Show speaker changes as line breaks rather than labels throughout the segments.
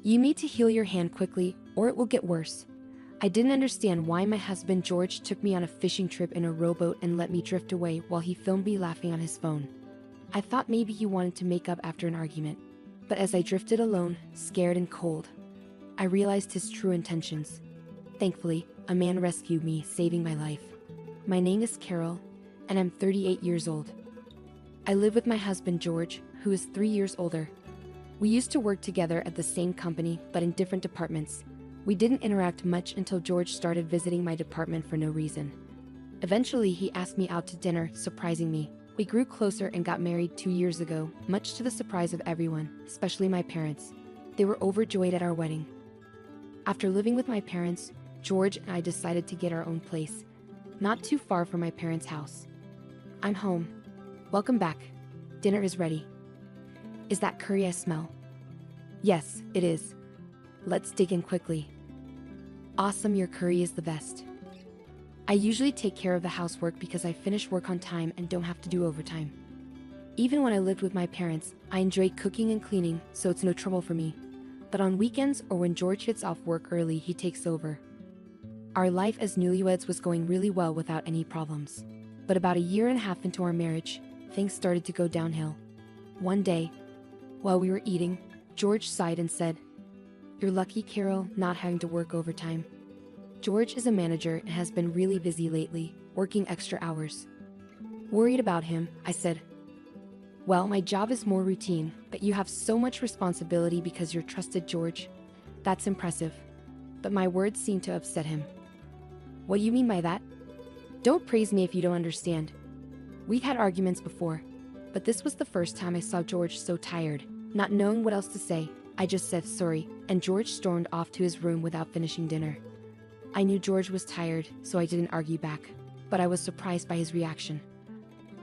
You need to heal your hand quickly, or it will get worse. I didn't understand why my husband George took me on a fishing trip in a rowboat and let me drift away while he filmed me laughing on his phone. I thought maybe he wanted to make up after an argument. But as I drifted alone, scared and cold, I realized his true intentions. Thankfully, a man rescued me, saving my life. My name is Carol, and I'm 38 years old. I live with my husband George, who is 3 years older. We used to work together at the same company, but in different departments. We didn't interact much until George started visiting my department for no reason. Eventually, he asked me out to dinner, surprising me. We grew closer and got married 2 years ago, much to the surprise of everyone, especially my parents. They were overjoyed at our wedding. After living with my parents, George and I decided to get our own place, not too far from my parents' house. I'm home. Welcome back. Dinner is ready. Is that curry I smell? Yes, it is. Let's dig in quickly. Awesome, your curry is the best. I usually take care of the housework because I finish work on time and don't have to do overtime. Even when I lived with my parents, I enjoy cooking and cleaning, so it's no trouble for me. But on weekends or when George gets off work early, he takes over. Our life as newlyweds was going really well without any problems. But about a year and a half into our marriage, things started to go downhill. One day, while we were eating, George sighed and said, "You're lucky, Carol, not having to work overtime." George is a manager and has been really busy lately, working extra hours. Worried about him, I said, "Well, my job is more routine, but you have so much responsibility because you're trusted, George. That's impressive." But my words seemed to upset him. "What do you mean by that? Don't praise me if you don't understand." We've had arguments before, but this was the first time I saw George so tired. Not knowing what else to say, I just said sorry, and George stormed off to his room without finishing dinner. I knew George was tired, so I didn't argue back, but I was surprised by his reaction.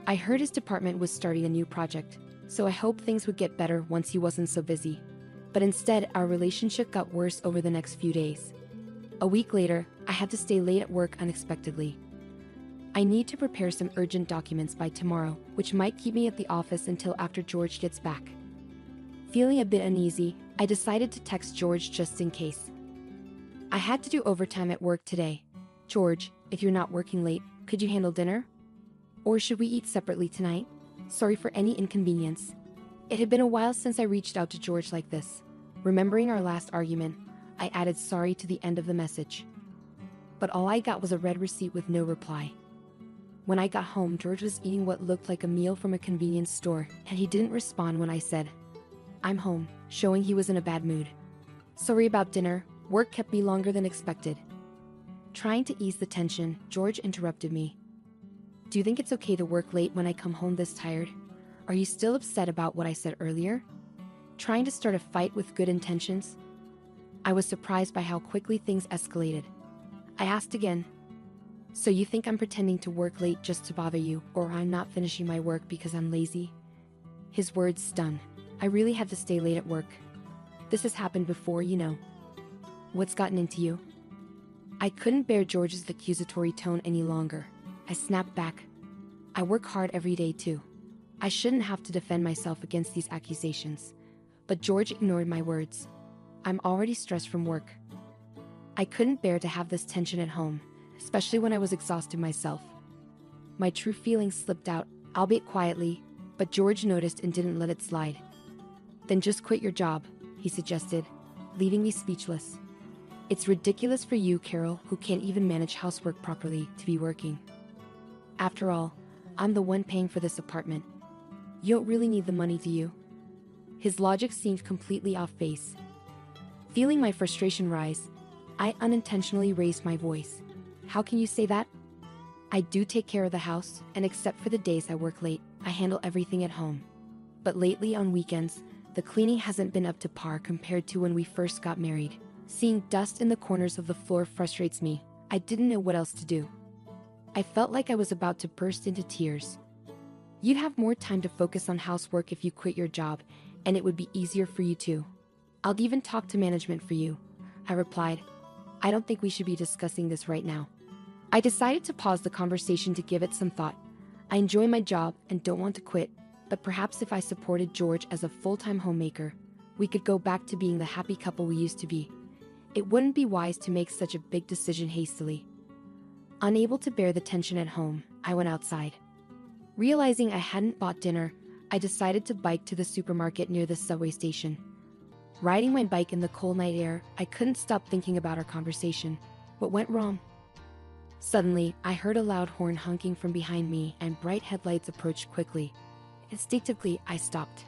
I heard his department was starting a new project, so I hoped things would get better once he wasn't so busy. But instead, our relationship got worse over the next few days. A week later, I had to stay late at work unexpectedly. I need to prepare some urgent documents by tomorrow, which might keep me at the office until after George gets back. Feeling a bit uneasy, I decided to text George just in case. I had to do overtime at work today. George, if you're not working late, could you handle dinner? Or should we eat separately tonight? Sorry for any inconvenience. It had been a while since I reached out to George like this. Remembering our last argument, I added sorry to the end of the message. But all I got was a red receipt with no reply. When I got home, George was eating what looked like a meal from a convenience store, and he didn't respond when I said, "I'm home," showing he was in a bad mood. "Sorry about dinner, work kept me longer than expected." Trying to ease the tension, George interrupted me. "Do you think it's okay to work late when I come home this tired? Are you still upset about what I said earlier?" Trying to start a fight with good intentions? I was surprised by how quickly things escalated. I asked again, "So you think I'm pretending to work late just to bother you, or I'm not finishing my work because I'm lazy?" His words stung. I really had to stay late at work. This has happened before, you know. What's gotten into you? I couldn't bear George's accusatory tone any longer. I snapped back. I work hard every day too. I shouldn't have to defend myself against these accusations. But George ignored my words. I'm already stressed from work. I couldn't bear to have this tension at home, especially when I was exhausted myself. My true feelings slipped out, albeit quietly, but George noticed and didn't let it slide. "Then just quit your job," he suggested, leaving me speechless. "It's ridiculous for you, Carol, who can't even manage housework properly, to be working. After all, I'm the one paying for this apartment. You don't really need the money, do you?" His logic seemed completely off base. Feeling my frustration rise, I unintentionally raised my voice. "How can you say that? I do take care of the house, and except for the days I work late, I handle everything at home. But lately on weekends, the cleaning hasn't been up to par compared to when we first got married. Seeing dust in the corners of the floor frustrates me. I didn't know what else to do." I felt like I was about to burst into tears. "You'd have more time to focus on housework if you quit your job, and it would be easier for you too. I'll even talk to management for you," I replied. "I don't think we should be discussing this right now." I decided to pause the conversation to give it some thought. I enjoy my job and don't want to quit, but perhaps if I supported George as a full-time homemaker, We could go back to being the happy couple we used to be. It wouldn't be wise to make such a big decision hastily. Unable to bear the tension at home, I went outside. Realizing I hadn't bought dinner, I decided to bike to the supermarket near the subway station. Riding my bike in the cold night air, I couldn't stop thinking about our conversation. What went wrong? Suddenly, I heard a loud horn honking from behind me and bright headlights approached quickly. Instinctively, I stopped.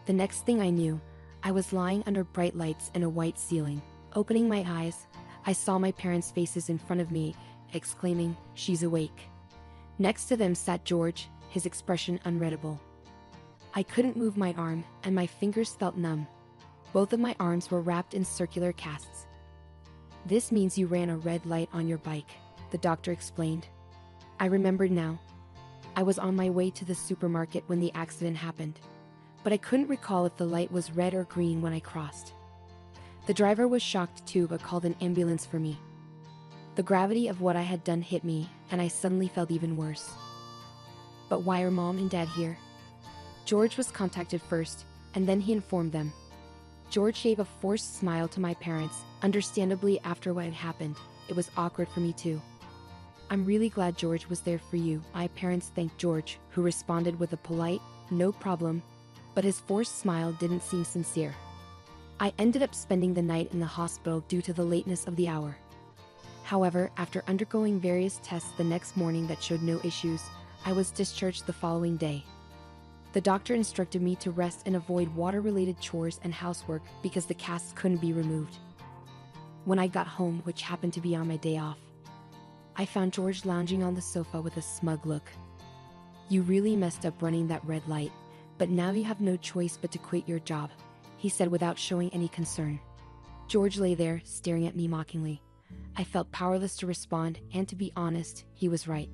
The next thing I knew, I was lying under bright lights and a white ceiling. Opening my eyes, I saw my parents' faces in front of me, exclaiming, "She's awake." Next to them sat George, his expression unreadable. I couldn't move my arm, and my fingers felt numb. Both of my arms were wrapped in circular casts. "This means you ran a red light on your bike," the doctor explained. I remembered now. I was on my way to the supermarket when the accident happened, but I couldn't recall if the light was red or green when I crossed. The driver was shocked too, but called an ambulance for me. The gravity of what I had done hit me, and I suddenly felt even worse. But why are Mom and Dad here? George was contacted first, and then he informed them. George gave a forced smile to my parents. Understandably, after what had happened, it was awkward for me too. "I'm really glad George was there for you," my parents thanked George, who responded with a polite, "No problem," but his forced smile didn't seem sincere. I ended up spending the night in the hospital due to the lateness of the hour. However, after undergoing various tests the next morning that showed no issues, I was discharged the following day. The doctor instructed me to rest and avoid water-related chores and housework because the casts couldn't be removed. When I got home, which happened to be on my day off, I found George lounging on the sofa with a smug look. "You really messed up running that red light, but now you have no choice but to quit your job," he said without showing any concern. George lay there, staring at me mockingly. I felt powerless to respond, and to be honest, he was right.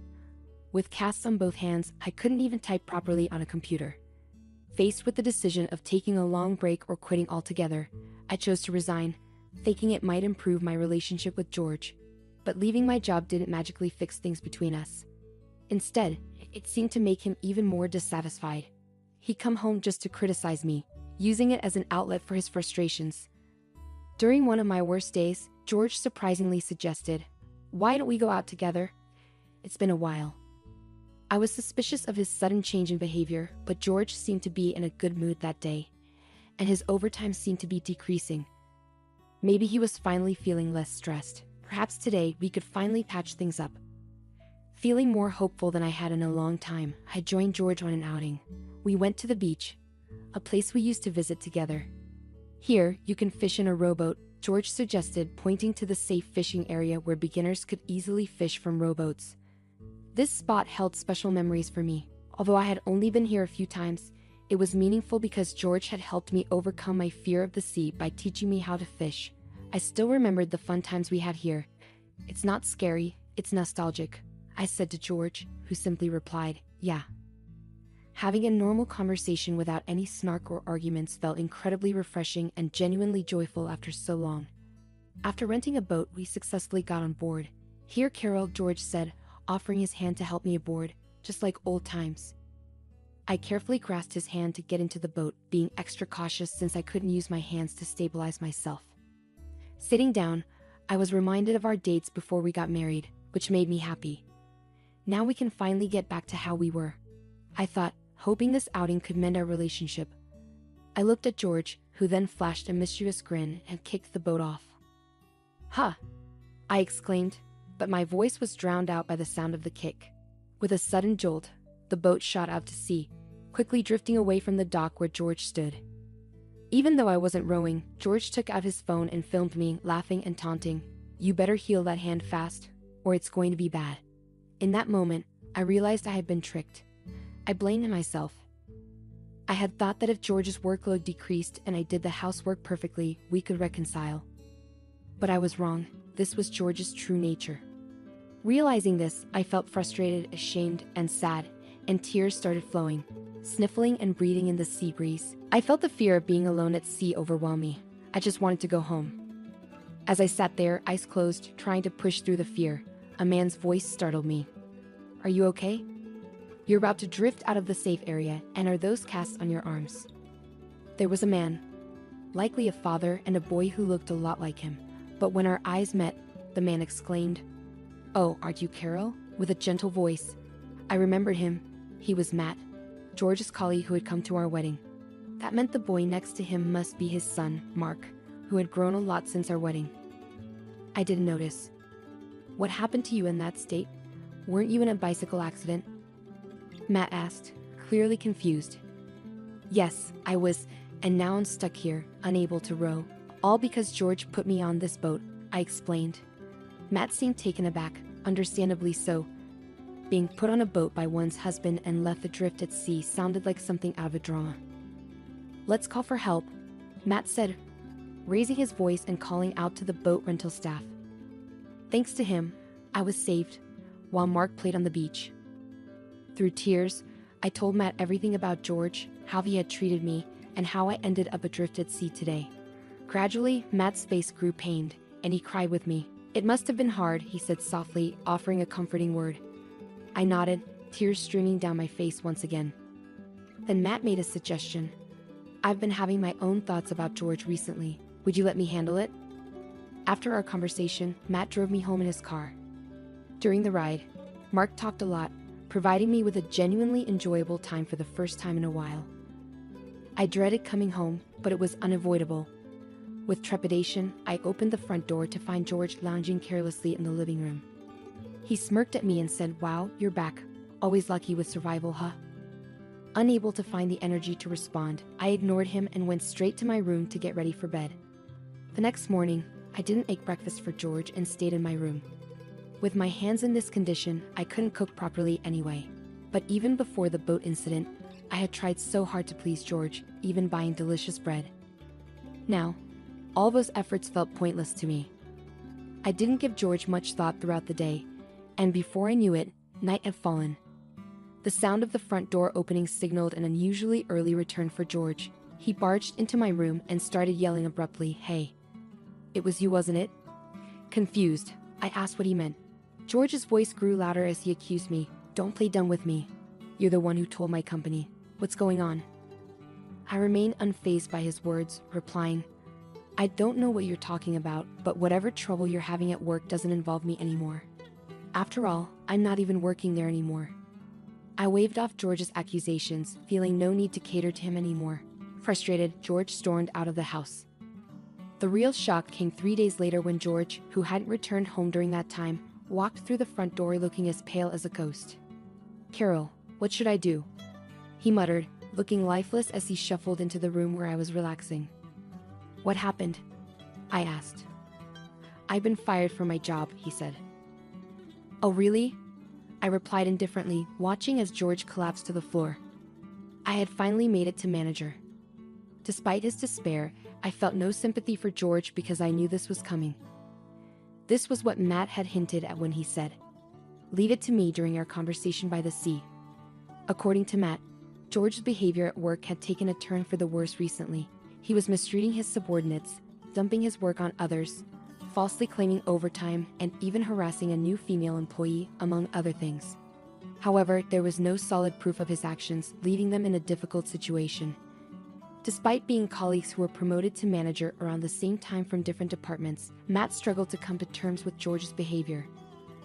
With casts on both hands, I couldn't even type properly on a computer. Faced with the decision of taking a long break or quitting altogether, I chose to resign, thinking it might improve my relationship with George. But leaving my job didn't magically fix things between us. Instead, it seemed to make him even more dissatisfied. He'd come home just to criticize me, using it as an outlet for his frustrations. During one of my worst days, George surprisingly suggested, "Why don't we go out together? It's been a while." I was suspicious of his sudden change in behavior, but George seemed to be in a good mood that day, and his overtime seemed to be decreasing. Maybe he was finally feeling less stressed. Perhaps today we could finally patch things up. Feeling more hopeful than I had in a long time, I joined George on an outing. We went to the beach, a place we used to visit together. "Here, you can fish in a rowboat," George suggested, pointing to the safe fishing area where beginners could easily fish from rowboats. This spot held special memories for me. Although I had only been here a few times, it was meaningful because George had helped me overcome my fear of the sea by teaching me how to fish. I still remembered the fun times we had here. "It's not scary, it's nostalgic," I said to George, who simply replied, "Yeah." Having a normal conversation without any snark or arguments felt incredibly refreshing and genuinely joyful after so long. After renting a boat, we successfully got on board. "Here, Carol," George said, offering his hand to help me aboard, just like old times. I carefully grasped his hand to get into the boat, being extra cautious since I couldn't use my hands to stabilize myself. Sitting down, I was reminded of our dates before we got married, which made me happy. Now we can finally get back to how we were, I thought, hoping this outing could mend our relationship. I looked at George, who then flashed a mischievous grin and kicked the boat off. "Huh!" I exclaimed, but my voice was drowned out by the sound of the kick. With a sudden jolt, the boat shot out to sea, quickly drifting away from the dock where George stood. Even though I wasn't rowing, George took out his phone and filmed me, laughing and taunting, "You better heal that hand fast, or it's going to be bad." In that moment, I realized I had been tricked. I blamed myself. I had thought that if George's workload decreased and I did the housework perfectly, we could reconcile. But I was wrong. This was George's true nature. Realizing this, I felt frustrated, ashamed, and sad, and tears started flowing, sniffling and breathing in the sea breeze. I felt the fear of being alone at sea overwhelm me. I just wanted to go home. As I sat there, eyes closed, trying to push through the fear, a man's voice startled me. "Are you okay? You're about to drift out of the safe area, and are those casts on your arms?" There was a man. likely a father and a boy who looked a lot like him. But when our eyes met, the man exclaimed, "Oh, aren't you Carol?" with a gentle voice. I remembered him. He was Matt, George's colleague who had come to our wedding. That meant the boy next to him must be his son, Mark, who had grown a lot since our wedding. I didn't notice. "What happened to you in that state? Weren't you in a bicycle accident?" Matt asked, clearly confused. "Yes, I was, and now I'm stuck here, unable to row. All because George put me on this boat," I explained. Matt seemed taken aback, understandably so. Being put on a boat by one's husband and left adrift at sea sounded like something out of a drama. "Let's call for help," Matt said, raising his voice and calling out to the boat rental staff. Thanks to him, I was saved, while Mark played on the beach. Through tears, I told Matt everything about George, how he had treated me, and how I ended up adrift at sea today. Gradually, Matt's face grew pained, and he cried with me. "It must have been hard," he said softly, offering a comforting word. I nodded, tears streaming down my face once again. Then Matt made a suggestion. "I've been having my own thoughts about George recently. Would you let me handle it?" After our conversation, Matt drove me home in his car. During the ride, Mark talked a lot, providing me with a genuinely enjoyable time for the first time in a while. I dreaded coming home, but it was unavoidable. With trepidation, I opened the front door to find George lounging carelessly in the living room. He smirked at me and said, "Wow, you're back. Always lucky with survival, huh?" Unable to find the energy to respond, I ignored him and went straight to my room to get ready for bed. The next morning, I didn't make breakfast for George and stayed in my room. With my hands in this condition, I couldn't cook properly anyway. But even before the boat incident, I had tried so hard to please George, even buying delicious bread. Now, all those efforts felt pointless to me. I didn't give George much thought throughout the day, and before I knew it, night had fallen. The sound of the front door opening signaled an unusually early return for George. He barged into my room and started yelling abruptly, "Hey. It was you, wasn't it?" Confused, I asked what he meant. George's voice grew louder as he accused me. "Don't play dumb with me. You're the one who told my company. What's going on?" I remained unfazed by his words, replying, "I don't know what you're talking about, but whatever trouble you're having at work doesn't involve me anymore. After all, I'm not even working there anymore." I waved off George's accusations, feeling no need to cater to him anymore. Frustrated, George stormed out of the house. The real shock came 3 days later when George, who hadn't returned home during that time, walked through the front door looking as pale as a ghost. "Carol, what should I do?" he muttered, looking lifeless as he shuffled into the room where I was relaxing. "What happened?" I asked. "I've been fired from my job," he said. "Oh, really?" I replied indifferently, watching as George collapsed to the floor. I had finally made it to manager. Despite his despair, I felt no sympathy for George because I knew this was coming. This was what Matt had hinted at when he said, "Leave it to me," during our conversation by the sea. According to Matt, George's behavior at work had taken a turn for the worse recently. He was mistreating his subordinates, dumping his work on others, falsely claiming overtime, and even harassing a new female employee, among other things. However, there was no solid proof of his actions, leaving them in a difficult situation. Despite being colleagues who were promoted to manager around the same time from different departments, Matt struggled to come to terms with George's behavior.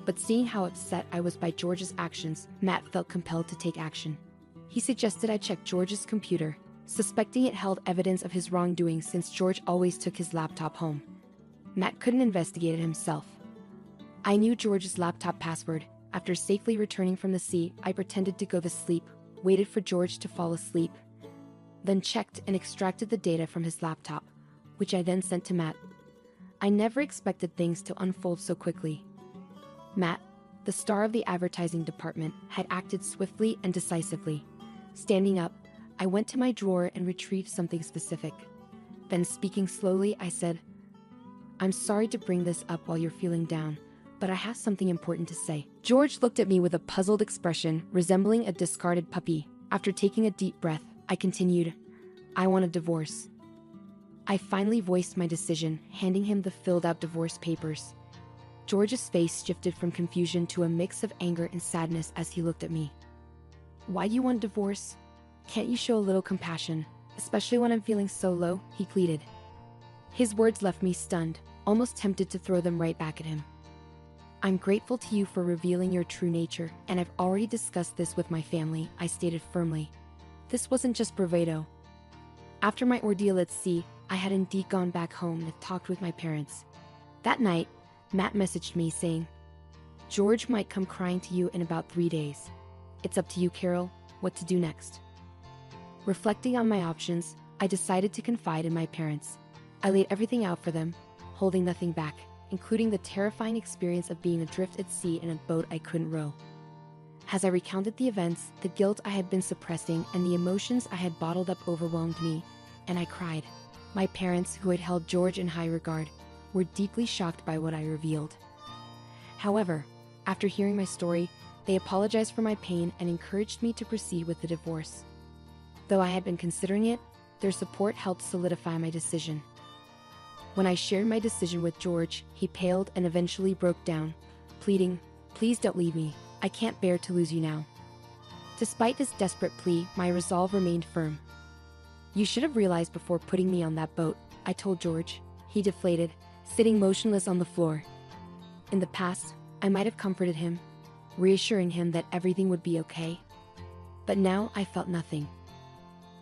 But seeing how upset I was by George's actions, Matt felt compelled to take action. He suggested I check George's computer, suspecting it held evidence of his wrongdoing since George always took his laptop home. Matt couldn't investigate it himself. I knew George's laptop password. After safely returning from the sea, I pretended to go to sleep, waited for George to fall asleep, then checked and extracted the data from his laptop, which I then sent to Matt. I never expected things to unfold so quickly. Matt, the star of the advertising department, had acted swiftly and decisively. Standing up, I went to my drawer and retrieved something specific. Then, speaking slowly, I said, "I'm sorry to bring this up while you're feeling down, but I have something important to say." George looked at me with a puzzled expression, resembling a discarded puppy. After taking a deep breath, I continued, "I want a divorce." I finally voiced my decision, handing him the filled-out divorce papers. George's face shifted from confusion to a mix of anger and sadness as he looked at me. "Why do you want a divorce? Can't you show a little compassion?" especially when I'm feeling so low," he pleaded. His words left me stunned, almost tempted to throw them right back at him. "I'm grateful to you for revealing your true nature, and I've already discussed this with my family," I stated firmly. This wasn't just bravado. After my ordeal at sea, I had indeed gone back home and talked with my parents. That night, Matt messaged me saying, "George might come crying to you in about 3 days. It's up to you, Carol, what to do next." Reflecting on my options, I decided to confide in my parents. I laid everything out for them, holding nothing back, including the terrifying experience of being adrift at sea in a boat I couldn't row. As I recounted the events, the guilt I had been suppressing and the emotions I had bottled up overwhelmed me, and I cried. My parents, who had held George in high regard, were deeply shocked by what I revealed. However, after hearing my story, they apologized for my pain and encouraged me to proceed with the divorce. Though I had been considering it, their support helped solidify my decision. When I shared my decision with George, he paled and eventually broke down, pleading, "Please don't leave me. I can't bear to lose you now." Despite his desperate plea, my resolve remained firm. "You should have realized before putting me on that boat," I told George. He deflated, sitting motionless on the floor. In the past, I might have comforted him, reassuring him that everything would be okay. But now I felt nothing.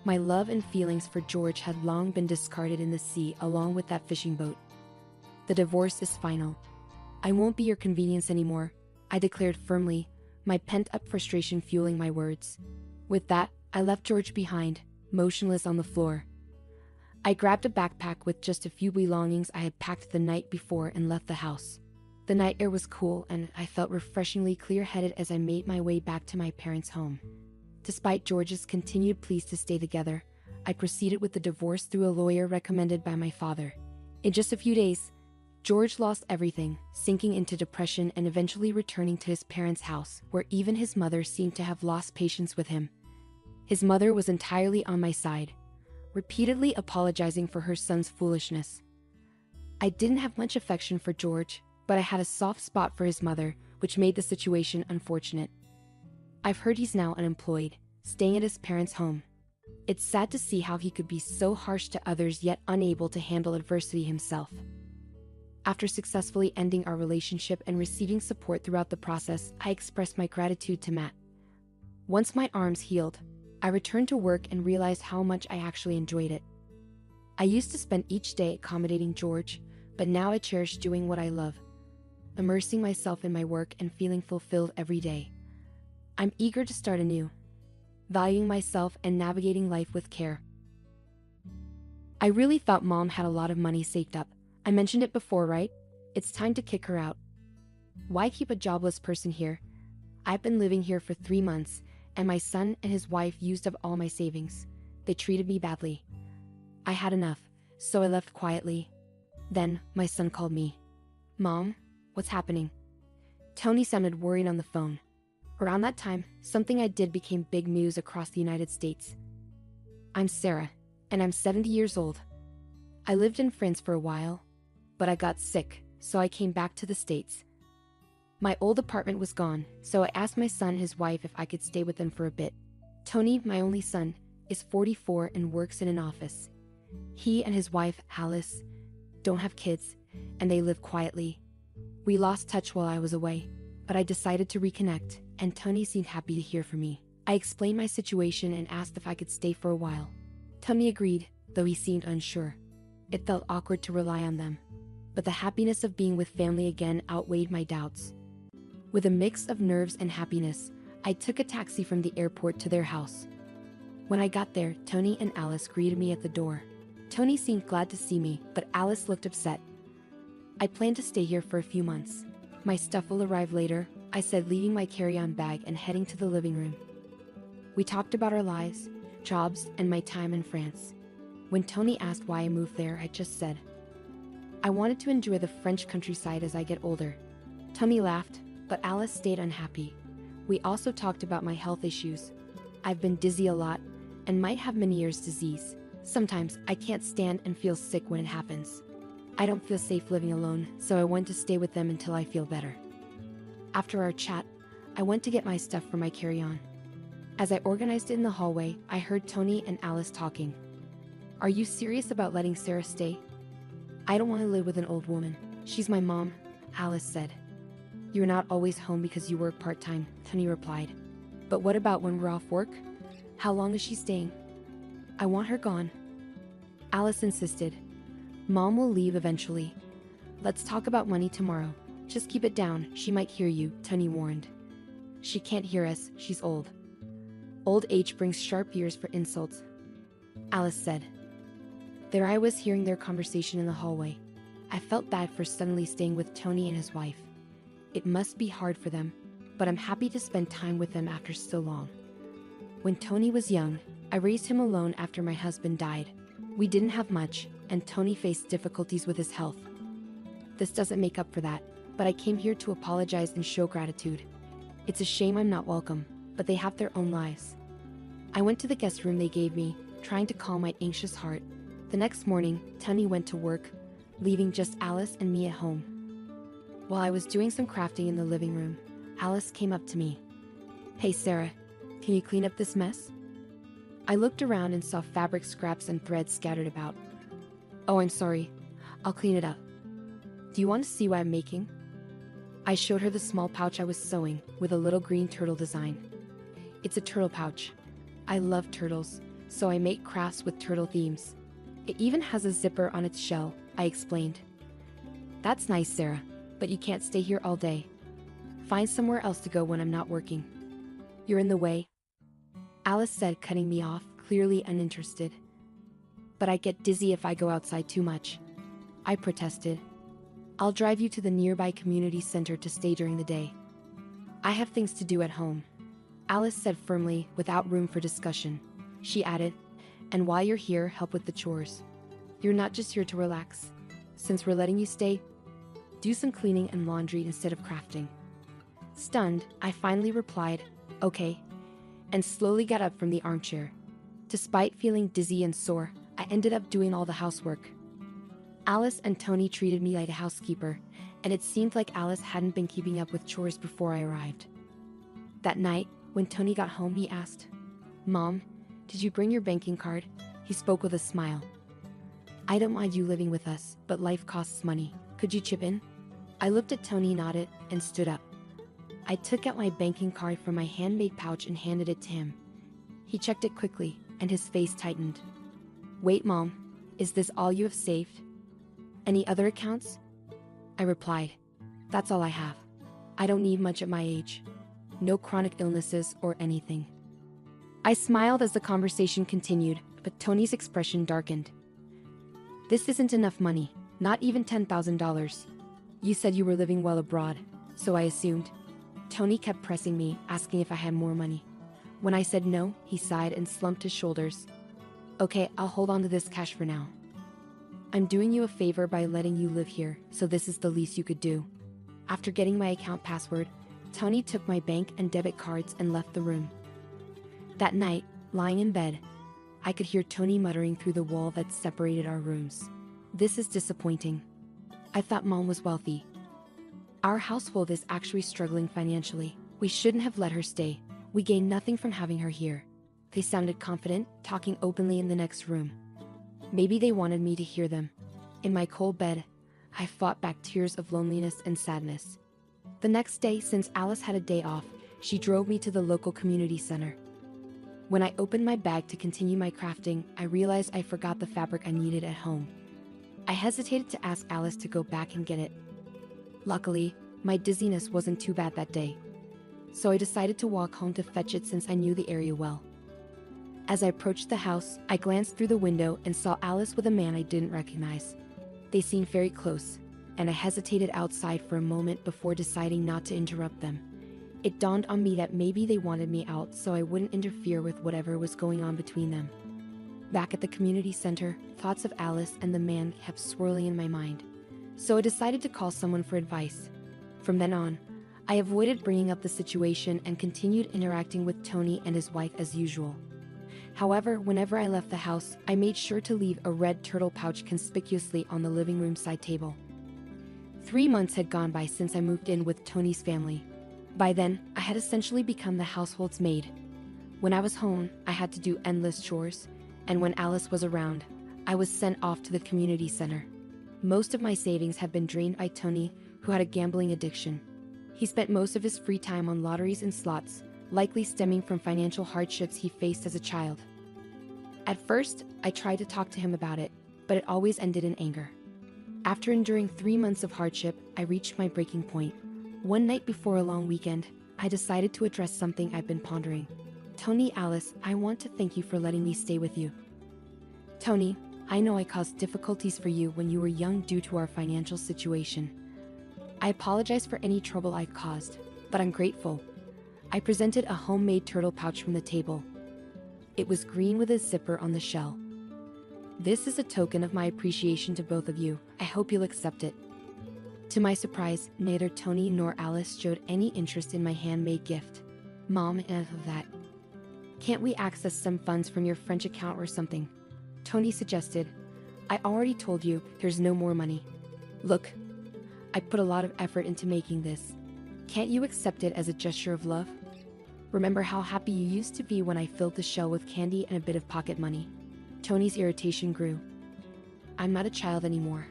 My love and feelings for George had long been discarded in the sea along with that fishing boat. "The divorce is final. I won't be your convenience anymore," I declared firmly, my pent-up frustration fueling my words. With that, I left George behind, motionless on the floor. I grabbed a backpack with just a few belongings I had packed the night before and left the house. The night air was cool and I felt refreshingly clear-headed as I made my way back to my parents' home. Despite George's continued pleas to stay together, I proceeded with the divorce through a lawyer recommended by my father. In just a few days, George lost everything, sinking into depression and eventually returning to his parents' house, where even his mother seemed to have lost patience with him. His mother was entirely on my side, repeatedly apologizing for her son's foolishness. I didn't have much affection for George, but I had a soft spot for his mother, which made the situation unfortunate. I've heard he's now unemployed, staying at his parents' home. It's sad to see how he could be so harsh to others yet unable to handle adversity himself. After successfully ending our relationship and receiving support throughout the process, I expressed my gratitude to Matt. Once my arms healed, I returned to work and realized how much I actually enjoyed it. I used to spend each day accommodating George, but now I cherish doing what I love, immersing myself in my work and feeling fulfilled every day. I'm eager to start anew, valuing myself and navigating life with care. I really thought Mom had a lot of money saved up. I mentioned it before, right? It's time to kick her out. Why keep a jobless person here? I've been living here for 3 months, and my son and his wife used up all my savings. They treated me badly. I had enough, so I left quietly. Then, my son called me. "Mom, what's happening?" Tony sounded worried on the phone. Around that time, something I did became big news across the United States. I'm Sarah, and I'm 70 years old. I lived in France for a while, but I got sick, so I came back to the States. My old apartment was gone, so I asked my son and his wife if I could stay with them for a bit. Tony, my only son, is 44 and works in an office. He and his wife, Alice, don't have kids, and they live quietly. We lost touch while I was away, but I decided to reconnect, and Tony seemed happy to hear from me. I explained my situation and asked if I could stay for a while. Tony agreed, though he seemed unsure. It felt awkward to rely on them, but the happiness of being with family again outweighed my doubts. With a mix of nerves and happiness, I took a taxi from the airport to their house. When I got there, Tony and Alice greeted me at the door. Tony seemed glad to see me, but Alice looked upset. I plan to stay here for a few months. My stuff will arrive later, I said, leaving my carry-on bag and heading to the living room. We talked about our lives, jobs, and my time in France. When Tony asked why I moved there, I just said, I wanted to enjoy the French countryside as I get older. Tony laughed, but Alice stayed unhappy. We also talked about my health issues. I've been dizzy a lot, and might have Meniere's disease. Sometimes I can't stand and feel sick when it happens. I don't feel safe living alone, so I want to stay with them until I feel better. After our chat, I went to get my stuff for my carry-on. As I organized it in the hallway, I heard Tony and Alice talking. Are you serious about letting Sarah stay? I don't want to live with an old woman. She's my mom, Alice said. You're not always home because you work part-time, Tony replied. But what about when we're off work? How long is she staying? I want her gone. Alice insisted. Mom will leave eventually. Let's talk about money tomorrow. Just keep it down, she might hear you, Tony warned. She can't hear us, she's old. Old age brings sharp ears for insults, Alice said. There I was hearing their conversation in the hallway. I felt bad for suddenly staying with Tony and his wife. It must be hard for them, but I'm happy to spend time with them after so long. When Tony was young, I raised him alone after my husband died. We didn't have much, and Tony faced difficulties with his health. This doesn't make up for that, but I came here to apologize and show gratitude. It's a shame I'm not welcome, but they have their own lives. I went to the guest room they gave me, trying to calm my anxious heart. The next morning, Tony went to work, leaving just Alice and me at home. While I was doing some crafting in the living room, Alice came up to me. Hey Sarah, can you clean up this mess? I looked around and saw fabric scraps and threads scattered about. Oh, I'm sorry. I'll clean it up. Do you want to see what I'm making? I showed her the small pouch I was sewing with a little green turtle design. It's a turtle pouch. I love turtles, so I make crafts with turtle themes. It even has a zipper on its shell, I explained. That's nice, Sarah, but you can't stay here all day. Find somewhere else to go when I'm not working. You're in the way, Alice said, cutting me off, clearly uninterested. But I get dizzy if I go outside too much, I protested. I'll drive you to the nearby community center to stay during the day. I have things to do at home, Alice said firmly, without room for discussion. She added, and while you're here, help with the chores. You're not just here to relax. Since we're letting you stay, do some cleaning and laundry instead of crafting. Stunned, I finally replied, okay, and slowly got up from the armchair. Despite feeling dizzy and sore, I ended up doing all the housework. Alice and Tony treated me like a housekeeper, and it seemed like Alice hadn't been keeping up with chores before I arrived. That night, when Tony got home, he asked, Mom, did you bring your banking card? He spoke with a smile. I don't mind you living with us, but life costs money. Could you chip in? I looked at Tony, nodded, and stood up. I took out my banking card from my handmade pouch and handed it to him. He checked it quickly, and his face tightened. Wait, Mom, is this all you have saved? Any other accounts? I replied, that's all I have. I don't need much at my age. No chronic illnesses or anything. I smiled as the conversation continued, but Tony's expression darkened. This isn't enough money, not even $10,000. You said you were living well abroad, so I assumed. Tony kept pressing me, asking if I had more money. When I said no, he sighed and slumped his shoulders. Okay, I'll hold on to this cash for now. I'm doing you a favor by letting you live here, so this is the least you could do. After getting my account password, Tony took my bank and debit cards and left the room. That night, lying in bed, I could hear Tony muttering through the wall that separated our rooms. This is disappointing. I thought Mom was wealthy. Our household is actually struggling financially. We shouldn't have let her stay. We gain nothing from having her here. They sounded confident, talking openly in the next room. Maybe they wanted me to hear them. In my cold bed, I fought back tears of loneliness and sadness. The next day, since Alice had a day off, she drove me to the local community center. When I opened my bag to continue my crafting, I realized I forgot the fabric I needed at home. I hesitated to ask Alice to go back and get it. Luckily, my dizziness wasn't too bad that day, so I decided to walk home to fetch it since I knew the area well. As I approached the house, I glanced through the window and saw Alice with a man I didn't recognize. They seemed very close, and I hesitated outside for a moment before deciding not to interrupt them. It dawned on me that maybe they wanted me out so I wouldn't interfere with whatever was going on between them. Back at the community center, thoughts of Alice and the man kept swirling in my mind, so I decided to call someone for advice. From then on, I avoided bringing up the situation and continued interacting with Tony and his wife as usual. However, whenever I left the house, I made sure to leave a red turtle pouch conspicuously on the living room side table. 3 months had gone by since I moved in with Tony's family. By then, I had essentially become the household's maid. When I was home, I had to do endless chores, and when Alice was around, I was sent off to the community center. Most of my savings had been drained by Tony, who had a gambling addiction. He spent most of his free time on lotteries and slots, likely stemming from financial hardships he faced as a child. At first, I tried to talk to him about it, but it always ended in anger. After enduring 3 months of hardship, I reached my breaking point. One night before a long weekend, I decided to address something I've been pondering. Tony, Alice, I want to thank you for letting me stay with you. Tony, I know I caused difficulties for you when you were young due to our financial situation. I apologize for any trouble I've caused, but I'm grateful. I presented a homemade turtle pouch from the table. It was green with a zipper on the shell. This is a token of my appreciation to both of you. I hope you'll accept it. To my surprise, neither Tony nor Alice showed any interest in my handmade gift. Mom, enough of that. Can't we access some funds from your French account or something? Tony suggested. I already told you, there's no more money. Look, I put a lot of effort into making this. Can't you accept it as a gesture of love? Remember how happy you used to be when I filled the shell with candy and a bit of pocket money? Tony's irritation grew. I'm not a child anymore.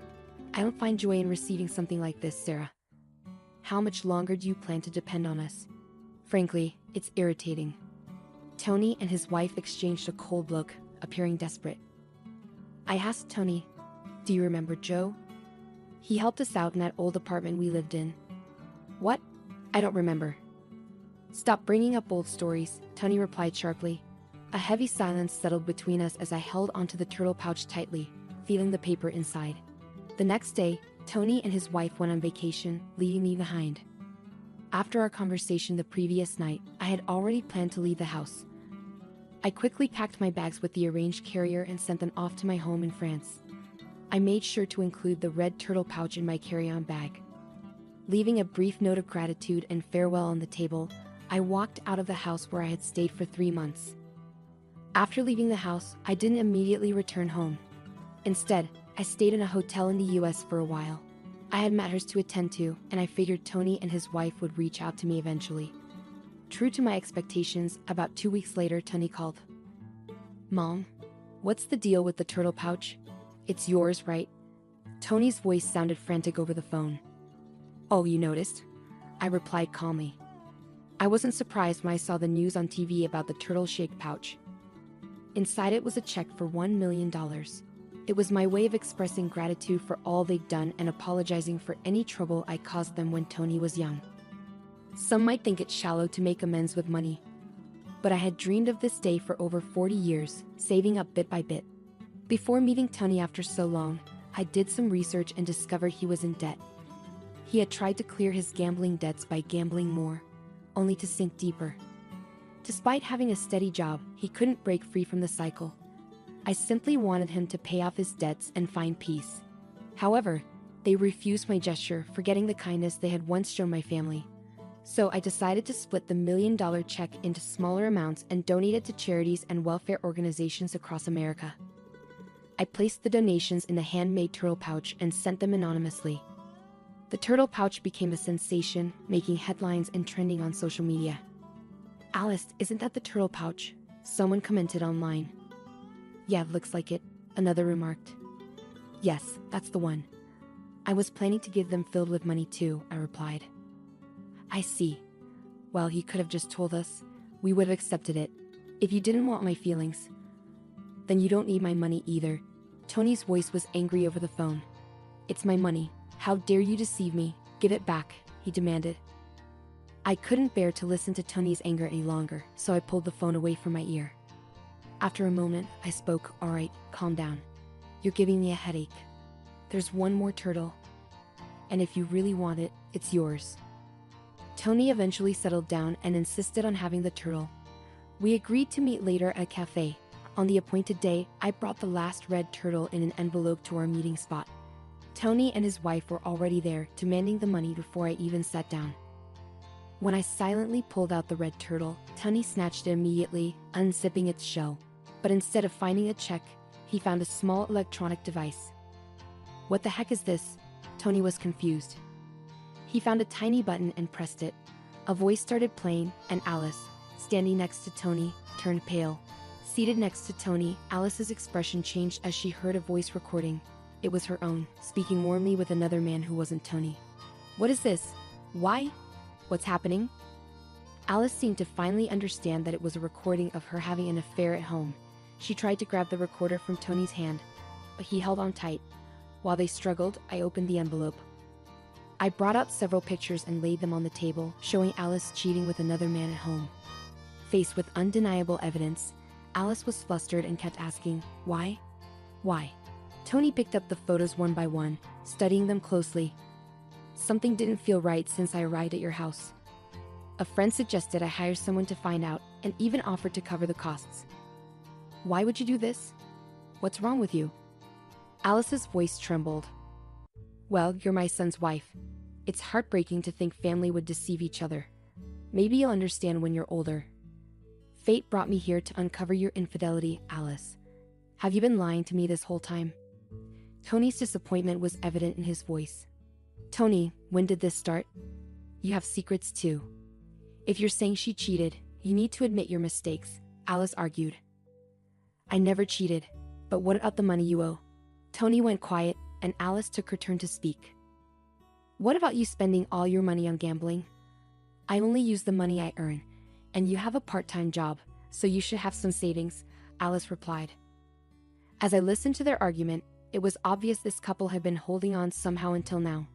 I don't find joy in receiving something like this, Sarah. How much longer do you plan to depend on us? Frankly, it's irritating. Tony and his wife exchanged a cold look, appearing desperate. I asked Tony, do you remember Joe? He helped us out in that old apartment we lived in. What? I don't remember. Stop bringing up old stories, Tony replied sharply. A heavy silence settled between us as I held onto the turtle pouch tightly, feeling the paper inside. The next day, Tony and his wife went on vacation, leaving me behind. After our conversation the previous night, I had already planned to leave the house. I quickly packed my bags with the arranged carrier and sent them off to my home in France. I made sure to include the red turtle pouch in my carry-on bag. Leaving a brief note of gratitude and farewell on the table, I walked out of the house where I had stayed for 3 months. After leaving the house, I didn't immediately return home. Instead, I stayed in a hotel in the US for a while. I had matters to attend to, and I figured Tony and his wife would reach out to me eventually. True to my expectations, about 2 weeks later, Tony called. Mom, what's the deal with the turtle pouch? It's yours, right? Tony's voice sounded frantic over the phone. Oh, you noticed? I replied calmly. I wasn't surprised when I saw the news on TV about the turtle-shaped pouch. Inside it was a check for $1 million. It was my way of expressing gratitude for all they'd done and apologizing for any trouble I caused them when Tony was young. Some might think it's shallow to make amends with money, but I had dreamed of this day for over 40 years, saving up bit by bit. Before meeting Tony after so long, I did some research and discovered he was in debt. He had tried to clear his gambling debts by gambling more, only to sink deeper. Despite having a steady job, he couldn't break free from the cycle. I simply wanted him to pay off his debts and find peace. However, they refused my gesture, forgetting the kindness they had once shown my family. So I decided to split the $1 million check into smaller amounts and donate it to charities and welfare organizations across America. I placed the donations in the handmade turtle pouch and sent them anonymously. The turtle pouch became a sensation, making headlines and trending on social media. Alice, isn't that the turtle pouch? Someone commented online. Yeah, looks like it, another remarked. Yes, that's the one. I was planning to give them filled with money too, I replied. I see. Well, he could have just told us. We would have accepted it. If you didn't want my feelings, then you don't need my money either. Tony's voice was angry over the phone. It's my money. How dare you deceive me? Give it back, he demanded. I couldn't bear to listen to Tony's anger any longer, so I pulled the phone away from my ear. After a moment, I spoke. All right, calm down. You're giving me a headache. There's one more turtle. And if you really want it, it's yours. Tony eventually settled down and insisted on having the turtle. We agreed to meet later at a cafe. On the appointed day, I brought the last red turtle in an envelope to our meeting spot. Tony and his wife were already there, demanding the money before I even sat down. When I silently pulled out the red turtle, Tony snatched it immediately, unzipping its shell. But instead of finding a check, he found a small electronic device. What the heck is this? Tony was confused. He found a tiny button and pressed it. A voice started playing, and Alice, standing next to Tony, turned pale. Seated next to Tony, Alice's expression changed as she heard a voice recording. It was her own, speaking warmly with another man who wasn't Tony. "What is this? Why? What's happening?" Alice seemed to finally understand that it was a recording of her having an affair at home. She tried to grab the recorder from Tony's hand, but he held on tight. While they struggled, I opened the envelope. I brought out several pictures and laid them on the table, showing Alice cheating with another man at home. Faced with undeniable evidence, Alice was flustered and kept asking, "Why? Why?" Tony picked up the photos one by one, studying them closely. "Something didn't feel right since I arrived at your house. A friend suggested I hire someone to find out and even offered to cover the costs." "Why would you do this? What's wrong with you?" Alice's voice trembled. "Well, you're my son's wife. It's heartbreaking to think family would deceive each other. Maybe you'll understand when you're older. Fate brought me here to uncover your infidelity, Alice. Have you been lying to me this whole time?" Tony's disappointment was evident in his voice. "Tony, when did this start? You have secrets too. If you're saying she cheated, you need to admit your mistakes," Alice argued. "I never cheated, but what about the money you owe?" Tony went quiet, and Alice took her turn to speak. "What about you spending all your money on gambling?" "I only use the money I earn, and you have a part-time job, so you should have some savings," Alice replied. As I listened to their argument, it was obvious this couple had been holding on somehow until now.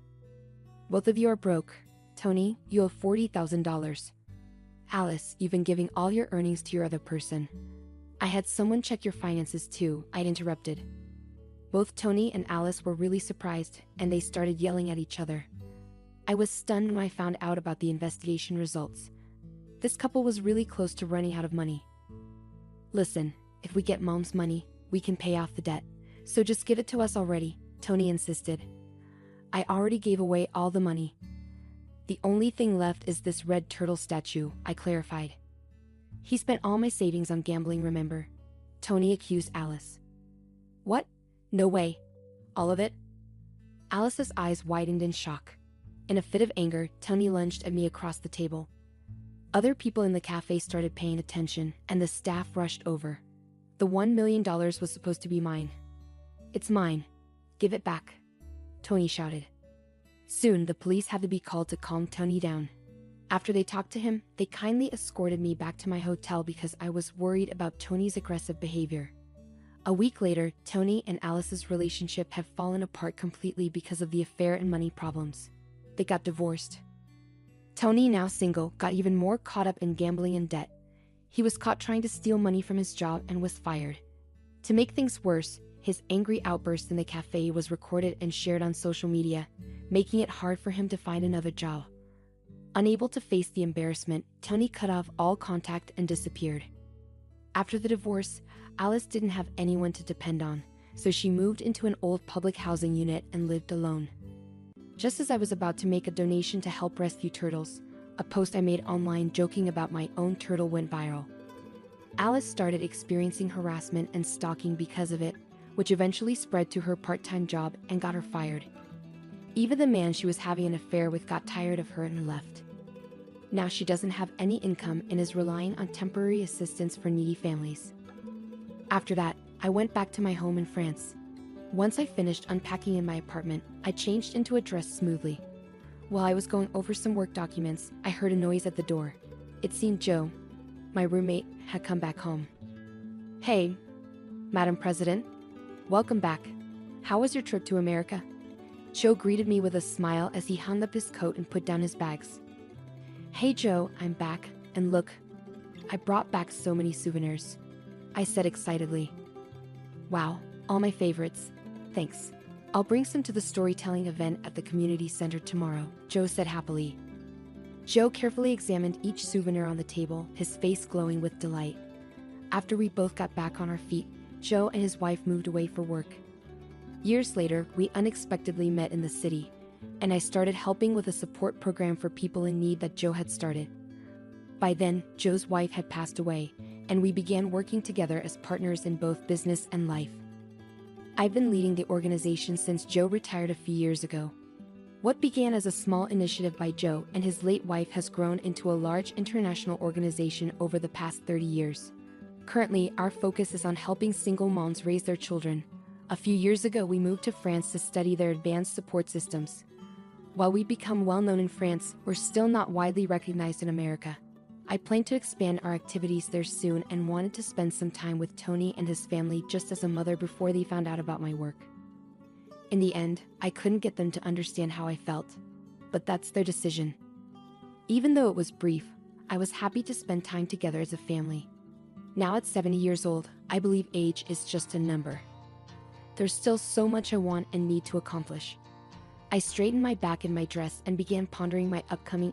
"Both of you are broke. Tony, you owe $40,000. Alice, you've been giving all your earnings to your other person." "I had someone check your finances too," I'd interrupted. Both Tony and Alice were really surprised, and they started yelling at each other. I was stunned when I found out about the investigation results. This couple was really close to running out of money. "Listen, if we get Mom's money, we can pay off the debt, so just give it to us already," Tony insisted. "I already gave away all the money. The only thing left is this red turtle statue," I clarified. "He spent all my savings on gambling, remember?" Tony accused Alice. "What? No way. All of it?" Alice's eyes widened in shock. In a fit of anger, Tony lunged at me across the table. Other people in the cafe started paying attention, and the staff rushed over. "The $1 million was supposed to be mine." "It's mine. Give it back," Tony shouted. Soon, the police had to be called to calm Tony down. After they talked to him, they kindly escorted me back to my hotel because I was worried about Tony's aggressive behavior. A week later, Tony and Alice's relationship had fallen apart completely because of the affair and money problems. They got divorced. Tony, now single, got even more caught up in gambling and debt. He was caught trying to steal money from his job and was fired. To make things worse, his angry outburst in the cafe was recorded and shared on social media, making it hard for him to find another job. Unable to face the embarrassment, Tony cut off all contact and disappeared. After the divorce, Alice didn't have anyone to depend on, so she moved into an old public housing unit and lived alone. Just as I was about to make a donation to help rescue turtles, a post I made online joking about my own turtle went viral. Alice started experiencing harassment and stalking because of it, which eventually spread to her part-time job and got her fired. Even the man she was having an affair with got tired of her and left. Now she doesn't have any income and is relying on temporary assistance for needy families. After that, I went back to my home in France. Once I finished unpacking in my apartment, I changed into a dress smoothly. While I was going over some work documents, I heard a noise at the door. It seemed Joe, my roommate, had come back home. "Hey, Madam President. Welcome back. How was your trip to America?" Joe greeted me with a smile as he hung up his coat and put down his bags. "Hey Joe, I'm back, and look, I brought back so many souvenirs," I said excitedly. "Wow, all my favorites. Thanks. I'll bring some to the storytelling event at the community center tomorrow," Joe said happily. Joe carefully examined each souvenir on the table, his face glowing with delight. After we both got back on our feet, Joe and his wife moved away for work. Years later, we unexpectedly met in the city, and I started helping with a support program for people in need that Joe had started. By then, Joe's wife had passed away, and we began working together as partners in both business and life. I've been leading the organization since Joe retired a few years ago. What began as a small initiative by Joe and his late wife has grown into a large international organization over the past 30 years. Currently, our focus is on helping single moms raise their children. A few years ago, we moved to France to study their advanced support systems. While we've become well known in France, we're still not widely recognized in America. I plan to expand our activities there soon and wanted to spend some time with Tony and his family just as a mother before they found out about my work. In the end, I couldn't get them to understand how I felt. But that's their decision. Even though it was brief, I was happy to spend time together as a family. Now at 70 years old, I believe age is just a number. There's still so much I want and need to accomplish. I straightened my back in my dress and began pondering my upcoming